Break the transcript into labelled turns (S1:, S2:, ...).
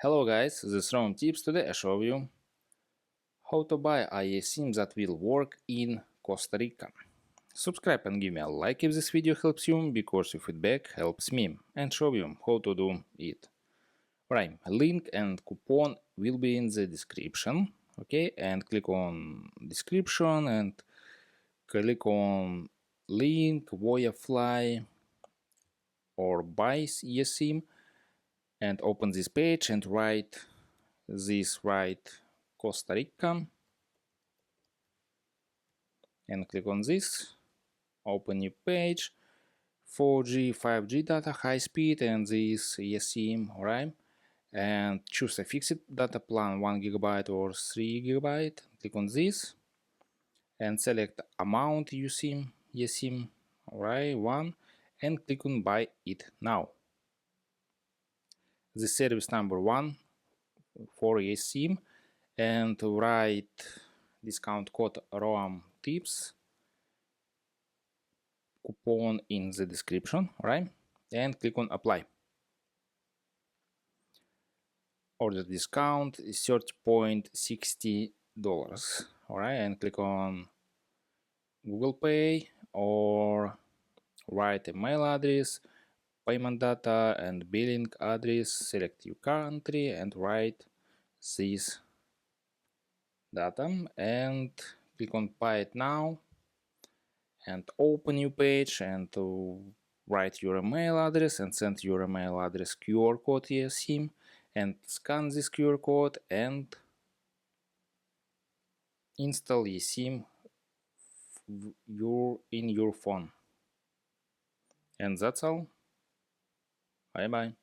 S1: Hello guys, this is Ron Tips. Today I show you how to buy a eSIM that will work in Costa Rica. Subscribe and give me a like if this video helps you, because your feedback helps me, and show you how to do it. Right, link and coupon will be in the description. Okay, and click on description and click on link via fly or buy eSIM and open this page and write Costa Rica and click on this, open new page, 4G 5G data, high speed, and this eSIM, alright, and choose a fixed data plan, 1 GB or 3 GB. Click on this and select amount eSIM, alright, 1, and click on buy it now. The service number 1 for eSIM, and write discount code ROAM tips coupon in the description, right? And click on apply. Order discount is $30.60, alright, and click on Google Pay or write a mail address, payment data, and billing address. Select your country and write this data and click on buy it now and open new page and write your email address and send your email address QR code eSIM and scan this QR code and install eSIM in your phone. And that's all. Bye bye.